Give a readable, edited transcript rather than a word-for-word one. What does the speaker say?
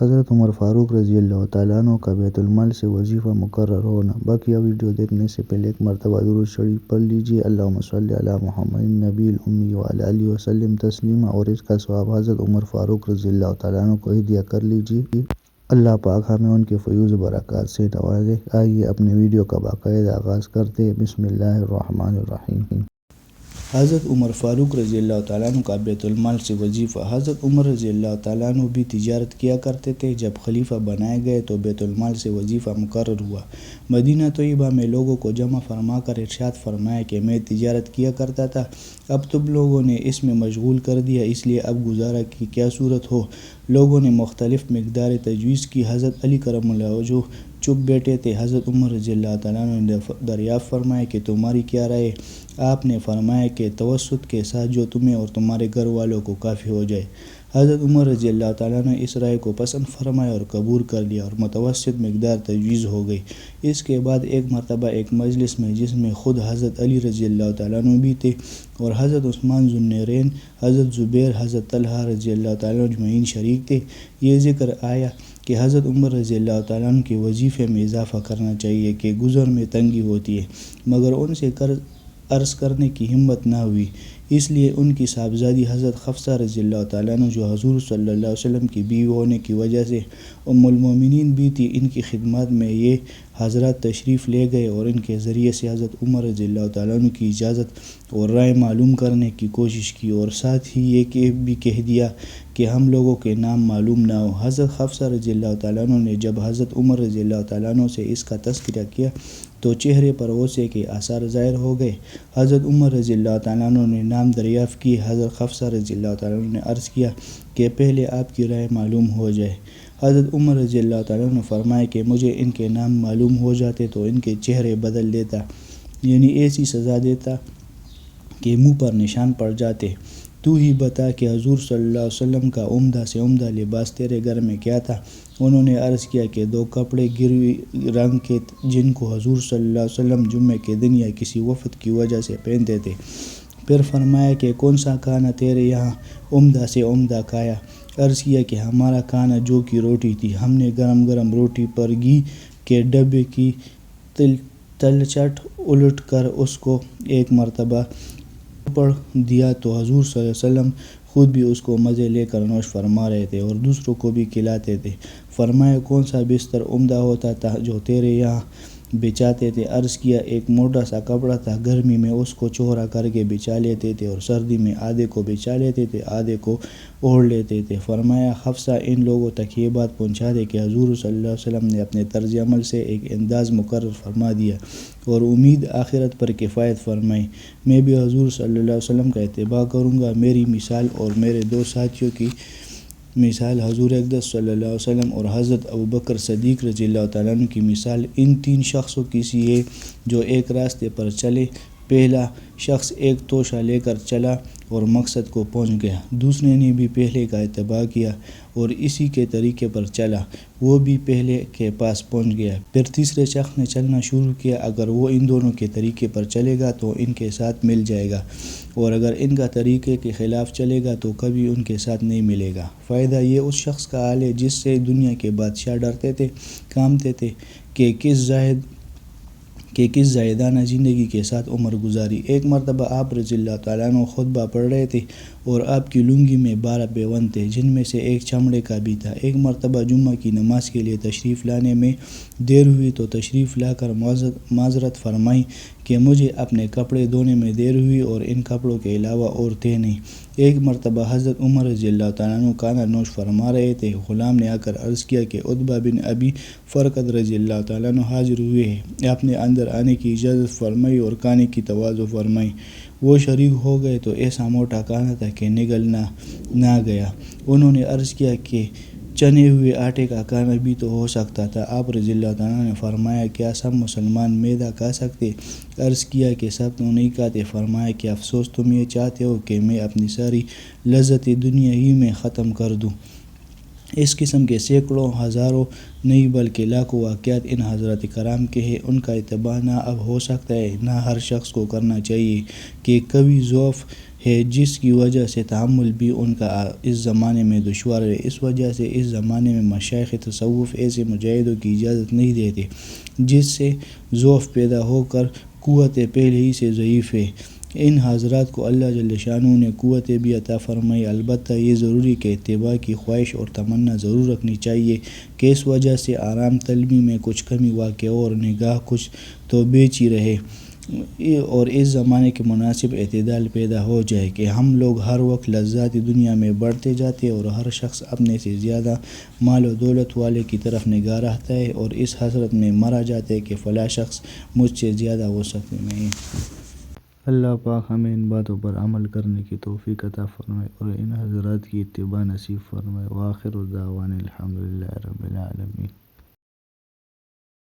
حضرت عمر فاروق رضی اللہ تعالیٰ عنہ کا بیت المال سے وظیفہ مقرر ہونا۔ باقی ویڈیو دیکھنے سے پہلے ایک مرتبہ درود شریف پڑھ لیجیے۔ اللہم صلی علی محمد النبی الامی وعلی آلہ وسلم تسلیما، اور اس کا ثواب حضرت عمر فاروق رضی اللہ تعالیٰ عنہ کو ہدیہ کر لیجیے۔ اللہ پاک ہمیں ان کے فیوز و برکات سے نوازے۔ آئیے اپنے ویڈیو کا باقاعدہ آغاز کرتے ہیں۔ بسم اللہ الرحمن الرحیم۔ حضرت عمر فاروق رضی اللہ تعالیٰ عنہ کا بیت المال سے وظیفہ۔ حضرت عمر رضی اللہ تعالیٰ عنہ بھی تجارت کیا کرتے تھے۔ جب خلیفہ بنائے گئے تو بیت المال سے وظیفہ مقرر ہوا۔ مدینہ طیبہ میں لوگوں کو جمع فرما کر ارشاد فرمایا کہ میں تجارت کیا کرتا تھا، اب تم لوگوں نے اس میں مشغول کر دیا، اس لیے اب گزارا کی کیا صورت ہو۔ لوگوں نے مختلف مقدار تجویز کی۔ حضرت علی کرم اللہ وجہہ چپ بیٹھے تھے۔ حضرت عمر رضی اللہ تعالیٰ عنہ نے دریافت فرمایا کہ تمہاری کیا رائے ہے؟ آپ نے فرمایا کہ توسط کے ساتھ جو تمہیں اور تمہارے گھر والوں کو کافی ہو جائے۔ حضرت عمر رضی اللہ تعالیٰ نے اس رائے کو پسند فرمایا اور قبول کر لیا، اور متوسط مقدار تجویز ہو گئی۔ اس کے بعد ایک مرتبہ ایک مجلس میں، جس میں خود حضرت علی رضی اللہ تعالیٰ عنہ بھی تھے اور حضرت عثمان ذو النورین، حضرت زبیر، حضرت طلحہ رضی اللہ تعالیٰ عنہ اجمعین شریک تھے، یہ ذکر آیا کہ حضرت عمر رضی اللہ تعالیٰ عنہ کے وظیفے میں اضافہ کرنا چاہیے کہ گزر میں تنگی ہوتی ہے، مگر ان سے عرض کرنے کی ہمت نہ ہوئی۔ اس لیے ان کی صاحبزادی حضرت حفصہ رضی اللہ تعالیٰ عنہ، جو حضور صلی اللہ علیہ وسلم کی بیوی ہونے کی وجہ سے ام المومنین بھی تھی، ان کی خدمت میں یہ حضرات تشریف لے گئے اور ان کے ذریعے سے حضرت عمر رضی اللہ تعالیٰ عنہ کی اجازت اور رائے معلوم کرنے کی کوشش کی، اور ساتھ ہی یہ بھی کہہ دیا کہ ہم لوگوں کے نام معلوم نہ ہو۔ حضرت حفصہ رضی اللہ تعالیٰ عنہ نے جب حضرت عمر رضی اللہ تعالیٰ عنہ سے اس کا تذکرہ کیا تو چہرے پر غصے کے آثار ظاہر ہو گئے۔ حضرت عمر رضی اللہ تعالیٰ عنہ نے نام دریافت کیے۔ حضرت حفصہ رضی اللہ تعالیٰ عنہ نے عرض کیا کہ پہلے آپ کی رائے معلوم ہو جائے۔ حضرت عمر رضی اللہ تعالیٰ عنہ نے فرمایا کہ مجھے ان کے نام معلوم ہو جاتے تو ان کے چہرے بدل دیتا، یعنی ایسی سزا دیتا کہ منہ پر نشان پڑ جاتے۔ تو ہی بتا کہ حضور صلی اللہ علیہ وسلم کا عمدہ سے عمدہ لباس تیرے گھر میں کیا تھا؟ انہوں نے عرض کیا کہ 2 کپڑے گروی رنگ کے، جن کو حضور صلی اللہ علیہ وسلم جمعے کے دن یا کسی وفد کی وجہ سے پہنتے تھے۔ پھر فرمایا کہ کون سا کھانا تیرے یہاں عمدہ سے عمدہ کھایا؟ عرض کیا کہ ہمارا کھانا جو کی روٹی تھی، ہم نے گرم گرم روٹی پر گھی کے ڈبے کی تلچھٹ الٹ کر اس کو ایک مرتبہ پڑھ دیا تو حضور صلی اللہ علیہ وسلم خود بھی اس کو مزے لے کر نوش فرما رہے تھے اور دوسروں کو بھی کھلاتے تھے۔ فرمایا کون سا بستر عمدہ ہوتا تھا جو تیرے یہاں بچھاتے تھے؟ عرض کیا ایک موٹا سا کپڑا تھا، گرمی میں اس کو چوڑا کر کے بچھا لیتے تھے اور سردی میں آدھے کو بچھا لیتے تھے، آدھے کو اوڑھ لیتے تھے۔ فرمایا حفصہ ان لوگوں تک یہ بات پہنچا دے کہ حضور صلی اللہ علیہ وسلم نے اپنے طرز عمل سے ایک انداز مقرر فرما دیا اور امید آخرت پر کفایت فرمائی۔ میں بھی حضور صلی اللہ علیہ وسلم کا اتباع کروں گا۔ میری مثال اور میرے 2 ساتھیوں کی مثال حضور اقدس صلی اللہ علیہ وسلم اور حضرت ابوبکر صدیق رضی اللہ تعالیٰ عنہ کی مثال ان 3 شخصوں کی سی ہے جو ایک راستے پر چلے۔ پہلا شخص ایک توشہ لے کر چلا اور مقصد کو پہنچ گیا، دوسرے نے بھی پہلے کا اتباع کیا اور اسی کے طریقے پر چلا، وہ بھی پہلے کے پاس پہنچ گیا۔ پھر تیسرے شخص نے چلنا شروع کیا، اگر وہ ان دونوں کے طریقے پر چلے گا تو ان کے ساتھ مل جائے گا، اور اگر ان کا طریقے کے خلاف چلے گا تو کبھی ان کے ساتھ نہیں ملے گا۔ فائدہ یہ اس شخص کا حال ہے جس سے دنیا کے بادشاہ ڈرتے تھے، کامتے تھے کہ کس زاہدانہ زندگی کے ساتھ عمر گزاری۔ ایک مرتبہ آپ رضی اللہ تعالیٰ عنہ خطبہ پڑھ رہے تھے اور آپ کی لنگی میں 12 پیوند تھے، جن میں سے ایک چمڑے کا بھی تھا۔ ایک مرتبہ جمعہ کی نماز کے لیے تشریف لانے میں دیر ہوئی تو تشریف لا کر معذرت فرمائی کہ مجھے اپنے کپڑے دھونے میں دیر ہوئی اور ان کپڑوں کے علاوہ اور تھے نہیں۔ ایک مرتبہ حضرت عمر رضی اللہ تعالیٰ عنہ کھانا نوش فرما رہے تھے، غلام نے آ کر عرض کیا کہ عتبہ بن ابی فرقد رضی اللہ تعالیٰ عنہ حاضر ہوئے ہیں۔ آپ نے اندر آنے کی اجازت فرمائی اور کھانے کی تواضع فرمائی۔ وہ شریک ہو گئے تو ایسا موٹا کھانا تھا کہ نگلنا نہ گیا۔ انہوں نے عرض کیا کہ چنے ہوئے آٹے کا کھانا بھی تو ہو سکتا تھا۔ آپ رضی اللہ تعالیٰ نے فرمایا کیا سب مسلمان میدا کھا سکتے؟ عرض کیا کہ سب تو نہیں کھاتے۔ فرمایا کہ افسوس تم یہ چاہتے ہو کہ میں اپنی ساری لذت دنیا ہی میں ختم کر دوں۔ اس قسم کے سینکڑوں ہزاروں نہیں بلکہ لاکھوں واقعات ان حضرات کرام کے ہیں۔ ان کا اتباع نہ اب ہو سکتا ہے نہ ہر شخص کو کرنا چاہیے کہ کبھی ضعف ہے جس کی وجہ سے تحمل بھی ان کا اس زمانے میں دشوار ہے۔ اس وجہ سے اس زمانے میں مشائخ تصوف ایسے مجاہدوں کی اجازت نہیں دیتے جس سے ضعف پیدا ہو کر قوت پہلے ہی سے ضعیف ہے۔ ان حضرات کو اللہ جل شانہ نے قوت بھی عطا فرمائی، البتہ یہ ضروری کہ اتباع کی خواہش اور تمنا ضرور رکھنی چاہیے کہ اس وجہ سے آرام طلبی میں کچھ کمی واقع ہو اور نگاہ کچھ تو بیچی رہے اور اس زمانے کے مناسب اعتدال پیدا ہو جائے کہ ہم لوگ ہر وقت لذات دنیا میں بڑھتے جاتے اور ہر شخص اپنے سے زیادہ مال و دولت والے کی طرف نگاہ رہتا ہے اور اس حسرت میں مرا جاتا ہے کہ فلاں شخص مجھ سے زیادہ وسعت میں ہے۔ اللہ پاک ہمیں ان باتوں پر عمل کرنے کی توفیق عطا فرمائے اور ان حضرات کی اتباع نصیب فرمائے۔ وآخر دعوانا الحمدللہ رب العالمین۔